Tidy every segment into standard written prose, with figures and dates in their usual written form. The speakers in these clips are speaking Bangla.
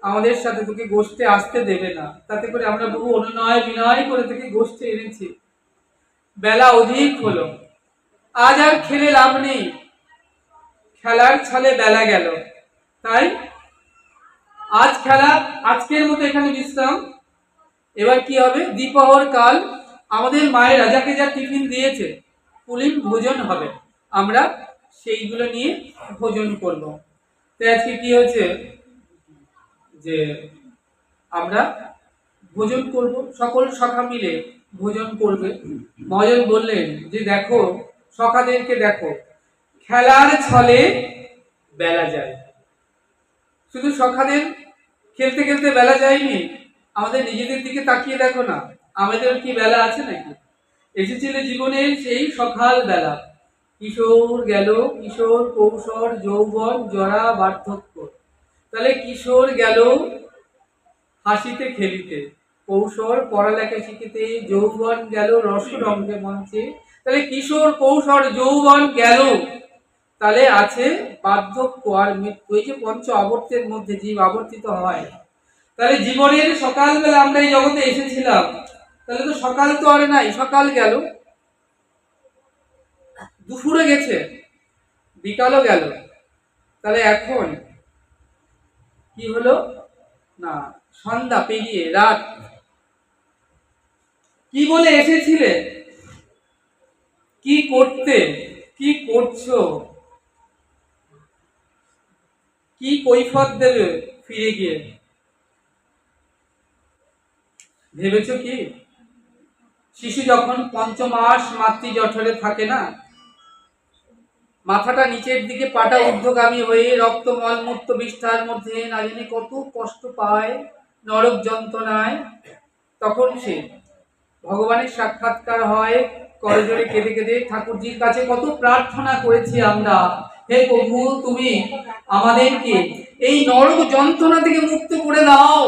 আমাদের সাথে তোকে গোষ্ঠে আসতে দেবে না, তাতে করে আমরা বহু অনুনয় বিনয় করে তোকে গোষ্ঠে এনেছি। বেলা অধিক হলো, আজ আর খেলে লাভ নেই, খেলার ছলে বেলা গেল, তাই আজ খেলা, আজকের মতো এখানে বিশ্রাম। এবার কি হবে, দ্বিপ্রহর কাল আমাদের মায়ের রাজাকে যা টিফিন দিয়েছে কুলীন ভোজন হবে, আমরা সেইগুলো নিয়ে ভোজন করব। তাই আজকে কি হয়েছে যে আমরা ভোজন করব, সকল সখা মিলে ভোজন করবে। মহাজন বললেন যে দেখো সখাদেরকে দেখো, খেলার ছলে বেলা যায়। শুধু সখাদের খেলতে খেলতে বেলা যায়নি, আমাদের নিজেদের দিকে তাকিয়ে দেখো না, আমাদের কি বেলা আছে নাকি? এসেছিল জীবনের সেই সকাল বেলা, কিশোর গেল, কিশোর কৌশল যৌবন জরা বার্ধক্য। তাহলে কিশোর গেল হাসিতে খেলিতে, কৌশল পড়ালেখা শিখিতে, যৌবন গেল রসরঙ্গে মঞ্চে। তাহলে কিশোর কৌশল যৌবন গেল, তাহলে আছে বার্ধক্য আর মৃত্যু। এই যে পঞ্চ আবর্তের মধ্যে জীব আবর্তিত হয়। তাহলে জীবনের সকালবেলা আমরা এই জগতে এসেছিলাম, তাহলে তো সকাল তো আর নাই, সকাল গেল, দুপুরে গেছে, বিকালও গেল, তাহলে এখন কি হলো না, সন্ধ্যা পেরিয়ে রাত। কি বলে এসেছিলে, কি করতে, কি করছো, কি কৈফিয়ত দেবে ফিরে গিয়ে, ভেবেছো কি? শিশু যখন ৫ মাস মাতৃ জঠরে থাকে না, মাথাটা নিচের দিকে, পাটা ঊর্ধ্বগামী হয়ে রক্ত মলমূত্র বিষ্ঠার মধ্যে না জানি কত কষ্ট পায়, নরক যন্ত্রণায়। তখন সে ভগবানের সাক্ষাৎকার হয়, করজোড়ে কেঁদে কেঁদে ঠাকুরজির কাছে কত প্রার্থনা করেছি আমরা, হে প্রভু তুমি আমাদেরকে এই নরক যন্ত্রণা থেকে মুক্ত করে দাও।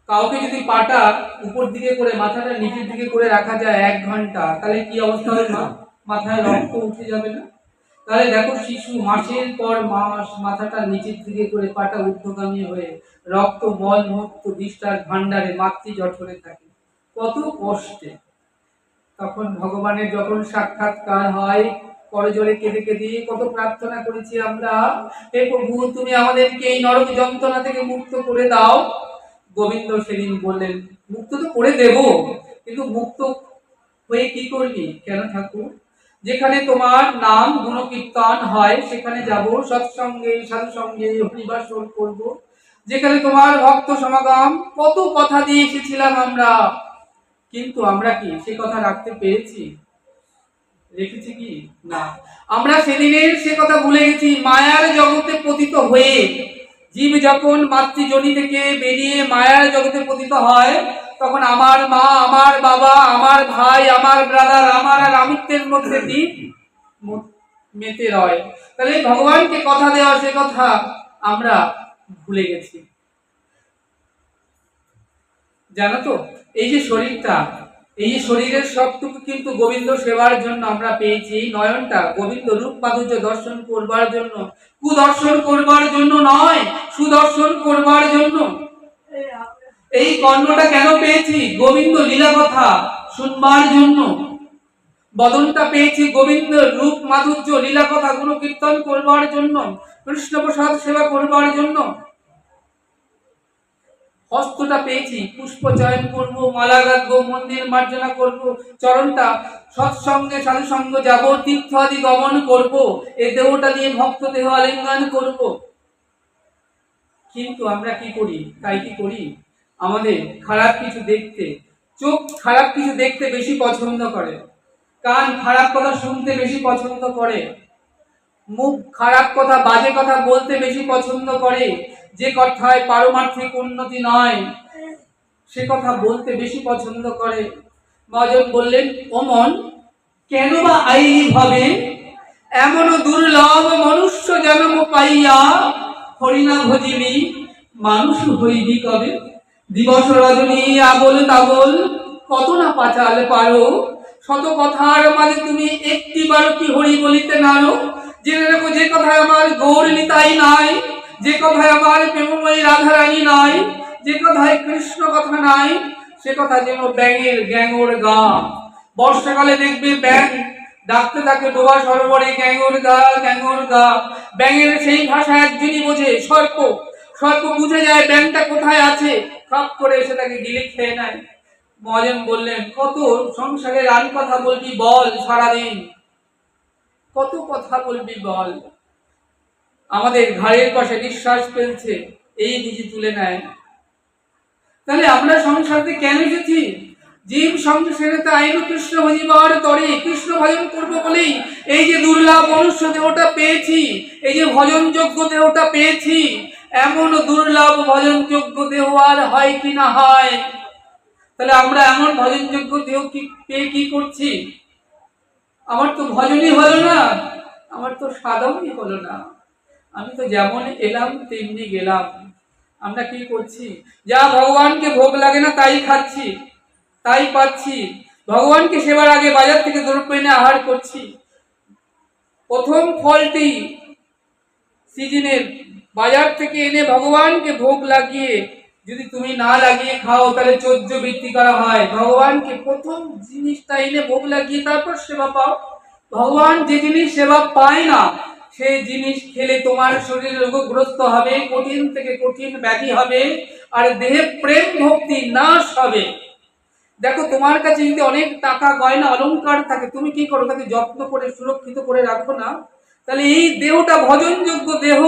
কাউকে যদি পাটা উপর দিকে করে মাথাটা নিচের দিকে করে রাখা যায় 1 ঘন্টা, তাহলে কি অবস্থা হবে? মাথায় রক্ত উঠে যাবে না? তাহলে দেখো শিশু মাসের পর মাস মাথাটা নিচের দিকে করে পাটা ঊর্ধ্বগামী হয়ে রক্ত মল মুক্ত বিষ্ঠার ভান্ডারে মাতৃ জঠরে থাকে, কত কষ্টে। তখন ভগবানের যখন সাক্ষাৎকার হয়, করজোড়ে কেঁদে কেঁদে কত প্রার্থনা করেছি আমরা, হে প্রভু তুমি আমাদেরকে এই নরক যন্ত্রণা থেকে মুক্ত করে দাও। গোবিন্দ সেদিন বললেন, মুক্ত তো করে দেব, কিন্তু মুক্ত হয়ে কি করবি? কেন ঠাকুর? যেখানে তোমার নাম গুণকীর্তন হয় সেখানে যাব, সৎসঙ্গে সাধু সঙ্গে হরিবাসর করব। যেখানে তোমার ভক্ত সমাগম, কত কথা দিয়ে এসেছিলাম আমরা, কিন্তু আমরা কি সে কথা রাখতে পেরেছি? রেখেছি কি না? আমরা সেদিনের সে কথা ভুলে গেছি। মায়ার জগতে পতিত হয়ে জীব যখন মাতৃজনি থেকে বেরিয়ে মায়ার জগতে পতিত হয়, তখন আমার মা, আমার বাবা, আমার ভাই, আমার ব্রাদার, আমার আর আমিত্বের মধ্যে দ্বীপ মেতে রয়। তাহলে ভগবানকে কথা দেওয়া, সে কথা আমরা ভুলে গেছি। জানো তো, এই যে শরীরটা, এই যে শরীরের সবটুকু কিন্তু গোবিন্দ সেবার জন্য আমরা পেয়েছি। এই নয়নটা গোবিন্দ রূপ মাধুর্য দর্শন করবার জন্য, কুদর্শন করবার জন্য নয়, সুদর্শন করবার জন্য। এই কর্ণটা কেন পেয়েছি? গোবিন্দ লীলা কথা শুনবার জন্য। বদনটা পেয়েছি গোবিন্দ রূপ মাধুর্য লীলা কথা গুণ কীর্তন করবার জন্য, কৃষ্ণ প্রসাদ সেবা করবার জন্য। হস্তটা পেয়েছি পুষ্প চয়ন করব, মালা গাঁথবো, মন্দির মার্জনা করব। চরণটা সৎসঙ্গে সাধু সঙ্গ যাব, তীর্থ আদি গমন করব, এই দেহটা দিয়ে ভক্ত দেহ আলিঙ্গন করব। কিন্তু আমরা কি করি? তাই কি করি? আমাদের খারাপ কিছু দেখতে, চোখ খারাপ কিছু দেখতে বেশি পছন্দ করে, কান খারাপ কথা শুনতে বেশি পছন্দ করে, মুখ খারাপ কথা বাজে কথা বলতে বেশি পছন্দ করে। যে কথায় পারমার্থিক উন্নতি নয় সে কথা বলতে বেশি পছন্দ করে। মহাজন বললেন, ও মন কেন বা আইলি ভাবে, এমন দুর্লভ মনুষ্য জন্ম পাইয়া, হরিনা ভজিবি মানুষ হইবি কবে। দিবস রজনী আবল তাবল কত না পাচাল পারো, শত কথার মাঝে তুমি একটিবার কি হরি বলিতে নারো। জেনে রেখো, যে কথায় আমার গৌর নিতাই নাই, যে কথায় আমার প্রেমময়ী রাধারানী নাই, যে কথায় কৃষ্ণ কথা নাই, সে কথা যেন ব্যাঙের গ্যাঙর গা। বর্ষাকালে দেখবে ব্যাঙ ডাকতে থাকে ডোবা সরোবরে, গ্যাঙর গা গ্যাঙর গা। ব্যাঙের সেই ভাষা একজনই বোঝে, সর্প। সর্প বুঝে যায় ব্যাঙটা কোথায় আছে, খপ করে এসে তাকে গিলে খেয়ে নেয়। মহাজন বললেন, কত সংসারের আর কথা বলবি বল, সারাদিন কত কথা বলবি বল। আমাদের ঘাড়ের পাশে নিঃশ্বাস ফেলছে, এই বুঝি তুলে নেয়। তাহলে আমরা সংসারতে কেন এসেছি? জীব সংসারে আইন কৃষ্ণ ভজিবার তরে, কৃষ্ণ ভজন করবো বলেই এই যে দুর্লভ মনুষ্য দেহটা পেয়েছি, এই যে ভজনযোগ্য দেহটা পেয়েছি। এমন দুর্লভ ভজনযোগ্য দেহ আর হয় কি না হয়? তাহলে আমরা এমন ভজনযোগ্য দেহ কি পেয়ে কি করছি? আমার তো ভজনই হলো না, আমার তো সাধনই হলো না। আমি তো যেমন এলাম তেমনি গেলাম। আমরা কি করছি? যা ভগবানকে ভোগ লাগে না তাই খাচ্ছি, তাই পাচ্ছি। ভগবানকে সেবার আগে বাজার থেকে দ্রব্য এনে আহার করছি। প্রথম ফলটি সিজনের বাজার থেকে এনে ভগবানকে ভোগ লাগিয়ে যদি তুমি না লাগিয়ে খাও, তাহলে চৌর্য বৃত্তি করা হয়। ভগবানকে প্রথম জিনিসটা এনে ভোগ লাগিয়ে তারপর সেবা পাও। ভগবান যে জিনিস সেবা পায় না, সেই জিনিস খেলে তোমার শরীর রোগগ্রস্ত হবে, কঠিন থেকে কঠিন ব্যাধি হবে, আর দেহে প্রেম ভক্তি নাশ হবে। দেখো, তোমার কাছে যদি অনেক টাকা গয়না অলংকার থাকে, তুমি কি করো? তাকে যত্ন করে সুরক্ষিত করে রাখো না? তাহলে এই দেহটা ভজনযোগ্য দেহ।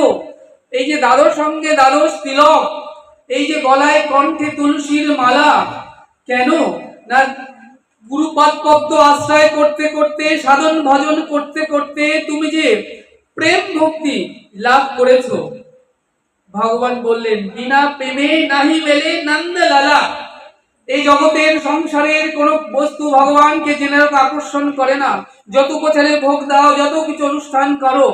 এই যে দ্বাদশ সঙ্গে দ্বাদশ তিলক, এই যে গলায় কণ্ঠে তুলসীর মালা, কেন না? গুরুপাদ পদ্ম আশ্রয় করতে করতে, সাধন ভজন করতে করতে তুমি যে প্রেম ভক্তি লাভ করেছো। ভগবান বললেন, বিনা প্রেমে নাহি মেলে নন্দ লালা। এই জগতের সংসারের কোন বস্তু ভগবানকে জেনে আকর্ষণ করে না। যত ছেলে ভোগ দাও, যত কিছু অনুষ্ঠান করো,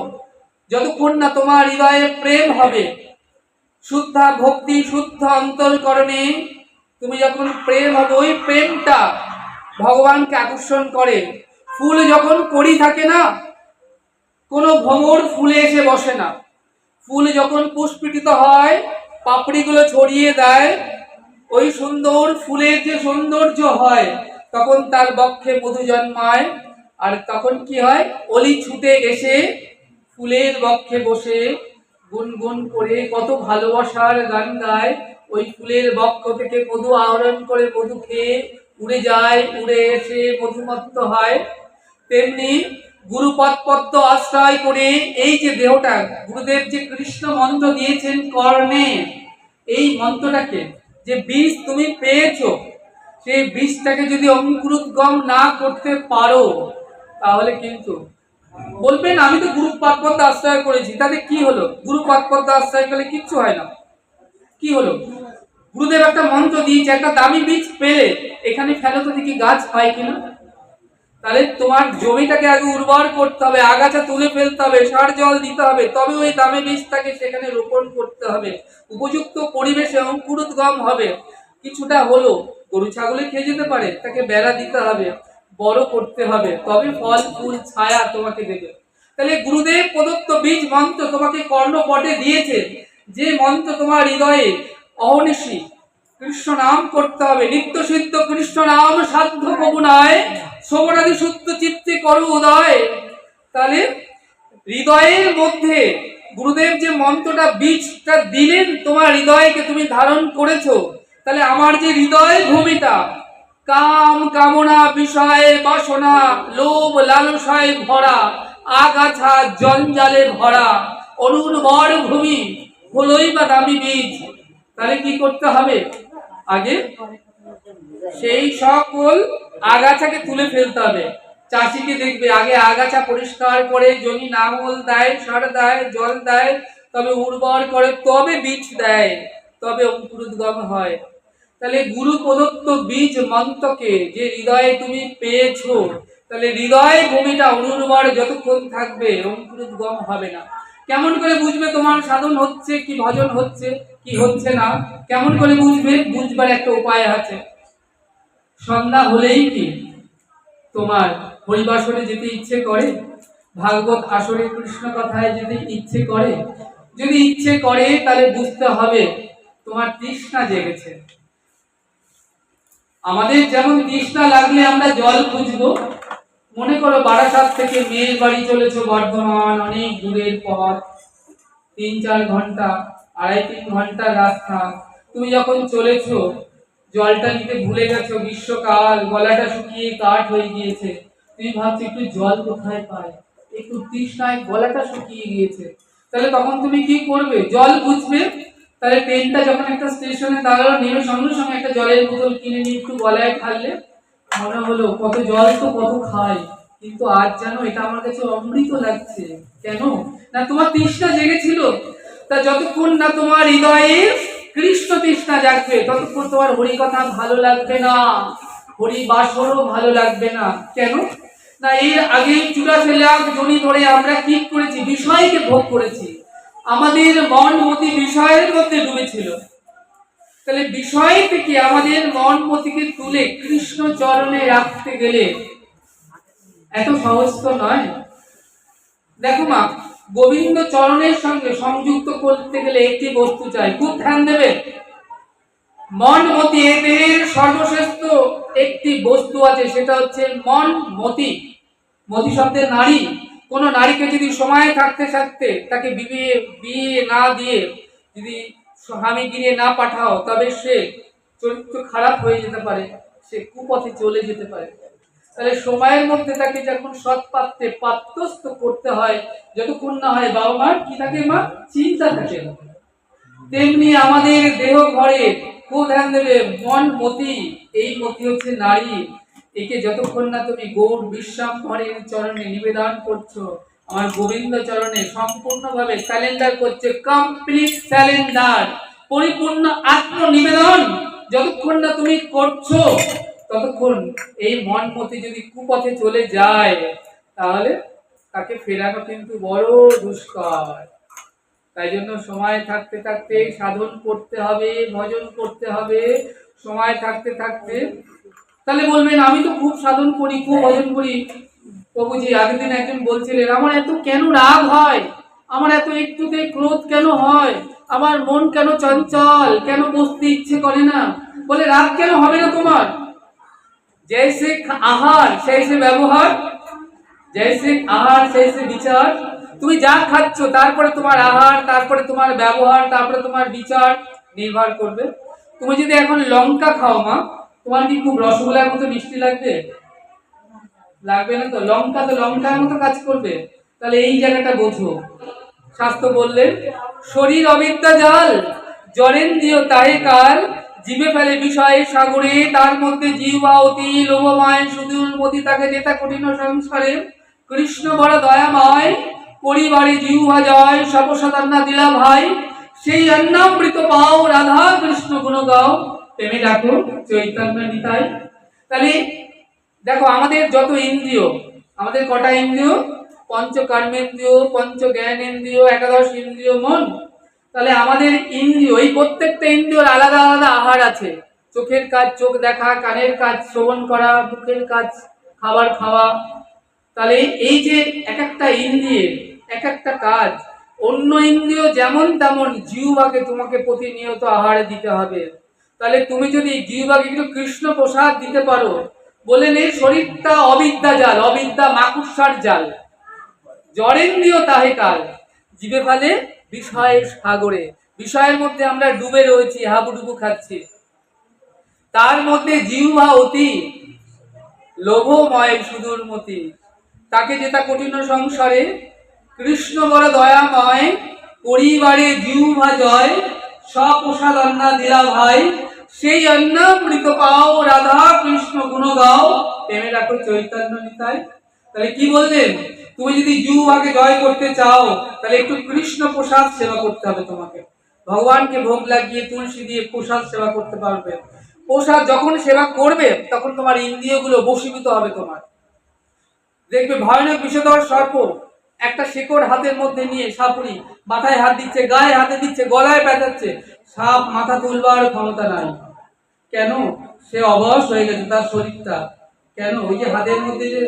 যতক্ষণ না তোমার হৃদয়ে প্রেম হবে, শুদ্ধা ভক্তি, শুদ্ধ অন্তরকরণে তুমি যখন প্রেম হবে, ওই প্রেমটা ভগবানকে আকর্ষণ করে। ফুল যখন কড়ি থাকে না, কোনো ভ্রমর ফুলে এসে বসে না। ফুল যখন পুষ্পিত হয়, পাপড়িগুলো ছড়িয়ে দেয়, ওই সুন্দর ফুলের যে সৌন্দর্য হয়, তখন তার বক্ষে মধু জন্মায়। আর তখন কি হয়? অলি ছুটে এসে ফুলের বক্ষে বসে গুনগুন করে কত ভালোবাসার গান গায়। ওই ফুলের বক্ষ থেকে মধু আহরণ করে মধু খেয়ে উড়ে যায়, উড়ে এসে মধুমত্ত হয়। তেমনি গুরুপদ পদ্ম আশ্রয় করে এই যে দেহটা, গুরুদেব যে কৃষ্ণ মন্ত্র দিয়েছেন কর্ণে, এই মন্ত্রটাকে যে বীজ তুমি পেয়েছো, সেই বীজটাকে যদি অঙ্কুরোদ্গম না করতে পারো, তাহলে কিন্তু বলবেন আমি তো গুরুপাদ পদ্ম আশ্রয় করেছি, তাতে কি হলো? গুরুপাদ পদ্ম আশ্রয় করলে কিচ্ছু হয় না। কি হলো? গুরুদেব একটা মন্ত্র দিয়েছে, একটা দামি বীজ পেলে এখানে ফেলো তো দেখি গাছ হয় কিনা। তাহলে তোমার জমিটাকে আগে উর্বর করতে হবে, আগাছা তুলে ফেলতে হবে, সার জল দিতে হবে, তবে ওই দামি বীজটাকে সেখানে রোপণ করতে হবে। উপযুক্ত পরিবেশে অঙ্কুরোদ্গম হবে। কিছুটা হলো, গরু ছাগলে খেয়ে যেতে পারে, তাকে বেড়া দিতে হবে, বড় করতে হবে, তবে ফল ফুল ছায়া তোমাকে দেবে। তাহলে গুরুদেব প্রদত্ত বীজ মন্ত্র তোমাকে কর্ণপটে দিয়েছে, যে মন্ত্র তোমার হৃদয়ে অহর্নিশি কৃষ্ণ নাম করতে হবে। নিত্য সিদ্ধ কৃষ্ণ নাম সাধ্য কবু নয়, শ্রবণাদি শুদ্ধ চিত্তে করো উদয়। তাহলে হৃদয়ের মধ্যে গুরুদেব যে মন্ত্রটা বীজটা দিলেন, তোমার হৃদয়কে তুমি ধারণ করেছো। তাহলে আমার যে হৃদয় ভূমিটা কাম কামনা বিষয় বাসনা লোভ লালসায় ভরা, আগাছা জঞ্জালে ভরা অনুর্বর ভূমি হলোই বা দামি বীজ। তাহলে কি করতে হবে? আগে সেই সকল আগাছাকে তুলে ফেলতে হবে। চাষিকে দেখবে আগে আগাছা পরিষ্কার করে জমি নাঙল দেয়, সার দেয়, জল দেয়, তবে উর্বর করে, তবে বীজ দেয়, তবে অঙ্কুরোদ্গম হয়। তাহলে গুরু প্রদত্ত বীজ মন্ত্রকে যে হৃদয়ে তুমি পেয়েছো, তাহলে হৃদয় ভূমিটা অনুর্বর যতক্ষণ থাকবে অঙ্কুরোদ্গম হবে না। কেমন করে বুঝবে তোমার সাধন হচ্ছে কি ভজন হচ্ছে কি হচ্ছে না? কেমন করে বুঝবে? বুঝবার একটা উপায় আছে। সন্ধ্যা হলেই কি তোমার হরিবাসরে যেতে ইচ্ছে করে? ভাগবত আসরে কৃষ্ণ কথায় যদি ইচ্ছে করে, যদি ইচ্ছে করে তাহলে বুঝতে হবে তোমার তৃষ্ণা জেগেছে। আমাদের যেমন তৃষ্ণা লাগলে আমরা জল খুঁজবো, মনে করো বারাসাত থেকে মেয়ের বাড়ি চলেছো বর্ধমান, অনেক দূরের পথ, 3-4 ঘন্টা, 2.5-3 ঘন্টার রাস্তা। তুমি যখন চলেছো জলটা নিতে ভুলে গেছো, গ্রীষ্মকাল, গলাটা শুকিয়ে কাঠ হয়ে গিয়েছে, তুমি ভাবছো একটু জল কোথায় পাই, একটু তৃষ্ণায় গলাটা শুকিয়ে গিয়েছে, তাহলে তখন তুমি কি করবে? জল খুঁজবে। তাহলে ট্রেনটা যখন একটা স্টেশনে দাঁড়ালো, নেমে সঙ্গে সঙ্গে একটা জলের বোতল কিনে নিয়ে একটু গলায় ঢাললে, মনে হলো কত জল তো কত খাই, কিন্তু আজ যেন এটা আমার কাছে অমৃত লাগছে। কেন? না তোমার তৃষ্ণা জেগেছিল। তা যতক্ষণ না তোমার হৃদয়ে কৃষ্ণ তৃষ্ণা জাগবে ততক্ষণ তোমার হরি কথা ভালো লাগবে না, হরি বাসরও ভালো লাগবে না। কেন? না এর আগে 84 লাখ জনি ধরে আমরা কি করেছি? বিষয়কে ভোগ করেছি, আমাদের মন মতি বিষয়ের মধ্যে ডুবেছিল। তাহলে বিষয় থেকে আমাদের মন মতিকে তুলে কৃষ্ণ চরণে রাখতে গেলে এত সহজ তো নয়। দেখো মা, গোবিন্দ চরণের সঙ্গে সংযুক্ত করতে গেলে একটি বস্তু চাই, খুব ধ্যান দেবে। মন মতি এদের সর্বশ্রেষ্ঠ একটি বস্তু আছে, সেটা হচ্ছে মন মতি। মতি শব্দের নারী। কোন নারীকে যদি সময় থাকতে থাকতে তাকে বিয়ে না দিয়ে যদি স্বামী গিয়ে না পাঠাও, তবে সে চরিত্র খারাপ হয়ে যেতে পারে, সে কুপথে চলে যেতে পারে। তাহলে সময়ের মধ্যে তাকে যখন সৎ পাত্রে পাত্রস্থ করতে হয়, যতক্ষণ না হয় বাবা মার কি থাকে মা? চিন্তা থাকে। তেমনি আমাদের দেহ ঘরে খুব ধ্যান দেবে, মন মতি, এই মতি হচ্ছে নারী। একে যতক্ষণ না তুমি গৌর বিশ্বাম্বরের চরণে নিবেদন করছো, আমার গোবিন্দ চরণে সম্পূর্ণভাবে স্যালেন্ডার করছে, কমপ্লিট স্যালেন্ডার, পরিপূর্ণ আত্মনিবেদন যতক্ষণ না তুমি করছো, ততক্ষণ এই মন মতি যদি কুপথে চলে যায়, তাহলে তাকে ফেরানো কিন্তু বড় দুষ্কর। তাই জন্য সময় থাকতে থাকতে সাধন করতে হবে, ভজন করতে হবে, সময় থাকতে থাকতে। তাহলে বলবেন আমি তো খুব সাধন করি, খুব ভজন করি। প্রভুজি আগের দিন একজন বলছিলেন, আমার এত কেন রাগ হয়, আমার এত একটুতে ক্রোধ কেন হয়, আমার মন কেন চঞ্চল, কেন বসতে ইচ্ছে করে না? বলে রাগ কেন হবে না তোমার? जैसे आहार সেই ব্যবহার, जैसे आहार সেই বিচার। তুমি যা খাচ্ছ তারপরে তোমার আহার, তারপরে তোমার ব্যবহার, তারপরে তোমার বিচার নির্ভর করবে। তুমি যদি এখন লঙ্কা খাও মা, তোমার কি খুব রসগোল্লার মতো মিষ্টি লাগবে? লাগবে না তো। লঙ্কা তো লঙ্কার মতো কাজ করবে। তাহলে এই জায়গাটা বোঝো। শাস্ত্র বললেন, শরীর অবিদ্যা জাল, জরেন্দ্রিয় তাহে কাল, জীবে ফেলে বিষয়ে সাগরে, তার মধ্যে জিহ্বা অতি লোভময়, সুদূর মতি তাকে যেতা কঠিন সংসারে। কৃষ্ণ বড় দয়াময়, পরিবারে জিহ্বা জয়, সপসাধান্না দিলা ভাই, সেই অন্নামৃত পাও, রাধা কৃষ্ণ গুণ গাও, প্রেমে ডাকো চৈতন্য নিতাই। তাহলে দেখো আমাদের যত ইন্দ্রিয়, আমাদের কটা ইন্দ্রিয়? পঞ্চ কর্মেন্দ্রিয়, পঞ্চ জ্ঞানেন্দ্রিয়, একাদশ ইন্দ্রিয় মন। তাহলে আমাদের ইন্দ্রিয়, এই প্রত্যেকটা ইন্দ্রিয়র আলাদা আলাদা আহার আছে। চোখের কাজ চোখ দেখা, কানের কাজ শ্রবণ করা, মুখের কাজ খাবার খাওয়া। তাহলে এই যে এক একটা ইন্দ্রিয়ের এক একটা কাজ, অন্য ইন্দ্রিয় যেমন তেমন জিহ্বাকে তোমাকে প্রতিনিয়ত আহারে দিতে হবে। তাহলে তুমি যদি জিহ্বাকে একটু কৃষ্ণ প্রসাদ দিতে পারো, বলেন এই শরীরটা অবিদ্যা জাল, অবিদ্যা মাকুসার জাল, জরেন্দ্রিয় তাহে কাল, জীবে ফেলে বিষয়ের সাগরে। বিষয়ের মধ্যে আমরা ডুবে রয়েছি, হাবুডুবু খাচ্ছি। তার মধ্যে জিহ্বা অতি লোভময় সুদূর মতি, তাকে যেটা কঠিন সংসারে। কৃষ্ণ বড় দয়াময়, পরিবারে জিহ্বা জয়, সপ্রসাদ অন্না দিলা ভাই, সেই অন্নামৃত পাও, রাধা কৃষ্ণ গুণ গাও, প্রেমে রাখো চৈতন্য নিতাই। তাহলে কি বললেন? তুমি যদি জিহ্বাকে জয় করতে চাও, তাহলে একটু কৃষ্ণ প্রসাদ সেবা করতে হবে তোমাকে। ভগবানকে ভোগ লাগিয়ে তুলসী দিয়ে প্রসাদ সেবা করতে পারবে। প্রসাদ যখন সেবা করবে তখন তোমার ইন্দ্রিয়গুলো বশীভূত হবে তোমার। দেখবে ভয়ানক বিষধর সর্প একটা শেকড় হাতের মধ্যে নিয়ে সাপুরি মাথায় হাত দিচ্ছে, গায়ে হাতে দিচ্ছে, গলায় পেঁচাচ্ছে, সাপ মাথা তুলবার ক্ষমতা নাই। কেন? সে অবশ হয়ে গেছে তার শরীরটা। কেন? ওই যে হাতের মধ্যে যে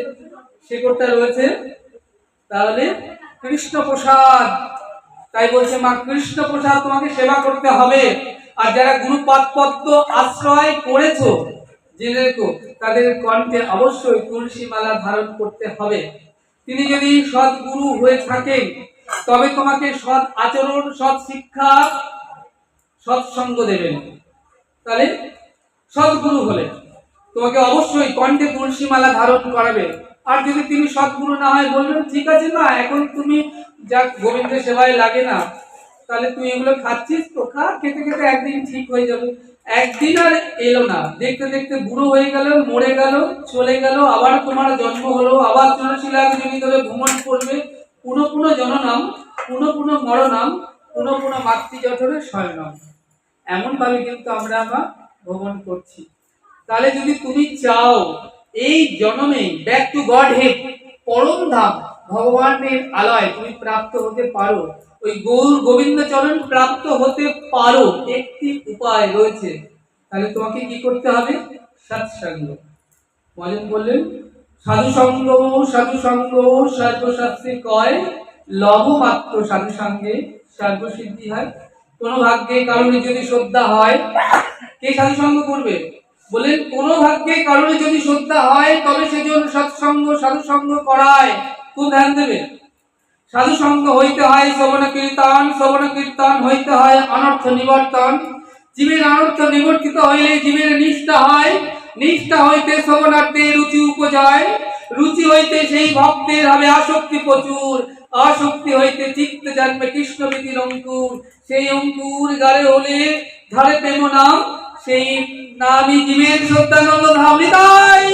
শেকড়টা রয়েছে, তাহলে কৃষ্ণ প্রসাদ, তাই বলছে মা কৃষ্ণ প্রসাদ তোমাকে সেবা করতে হবে। আর যারা গুরুপাদ পদ্ম আশ্রয় করেছো জেনে রেখো, তাদের কণ্ঠে অবশ্যই তুলসী মালা ধারণ করতে হবে। তিনি যদি সদ্গুরু হয়ে থাকেন তবে তোমাকে সৎ আচরণ, সৎ শিক্ষা, সৎসঙ্গ দেবেন। তাহলে সদ্গুরু হলে তোমাকে অবশ্যই কণ্ঠে তুলসী মালা ধারণ করাবে। আর যদি তিনি সদ্গুরু না হয়, বলবেন ঠিক আছে না এখন তুমি যা গোবিন্দের সেবায় লাগে না, তাহলে তুই এগুলো খাচ্ছিস তো খা, খেতে খেতে একদিন ঠিক হয়ে যাবে। একদিন আর এলো না, দেখতে দেখতে বুড়ো হয়ে গেল, মরে গেল, চলে গেল, আবার তোমার জন্ম হলো, আবার জনশিলাকে জমি ধরে ভ্রমণ করবে, পুনঃ পুনঃ জননাম, পুনঃ পুনঃ মরণাম, পুনঃ পুনঃ মাতৃজঠরে শয়নম। এমন ভাবে কিন্তু আমরা ভ্রমণ করছি। তাহলে যদি তুমি চাও এই জন্মে ব্যাক টু গড হেড, পরম ধাম ভগবানের আলয় তুমি প্রাপ্ত হতে পারো, ওই গৌর গোবিন্দ চরণ প্রাপ্ত হতে পারো, একটি উপায় রয়েছে। তাহলে তোমাকে কি করতে হবে? সৎসঙ্গ। মহাজন বললেন সাধু সঙ্গ, সাধু সঙ্গ সর্বশাস্ত্রে কয়, লভ মাত্র সাধু সঙ্গে সর্বসিদ্ধি হয়। কোন ভাগ্যে কারণে যদি শ্রদ্ধা হয়, কে সাধু সঙ্গ করবে? বলেন কোন ভাগ্যে কারণে যদি শ্রদ্ধা হয় তবে সেজন্য সৎসঙ্গ, সাধু সঙ্গ করায়। খুব ধ্যান দেবে। সাধু সঙ্গ হইতে হয় শ্রবণ কীর্তন, শ্রবণ কীর্তন হইতে হয় অনর্থ নিবর্তন। জীবের অনর্থ নিবর্তিত হইলে জীবের নিষ্ঠা হয়, নিষ্ঠা হইতে শ্রবণার্থে রুচি উপজয়, রুচি হইতে সেই ভক্তের হবে আসক্তি প্রচুর, আসক্তি হইতে চিত্ত জন্মে কৃষ্ণ প্রীতির অঙ্কুর, সেই অঙ্কুর গালে হলে ধারে প্রেম নাম, সেই নামই জীবের শ্রদ্ধানন্দ ধাম। নিতাই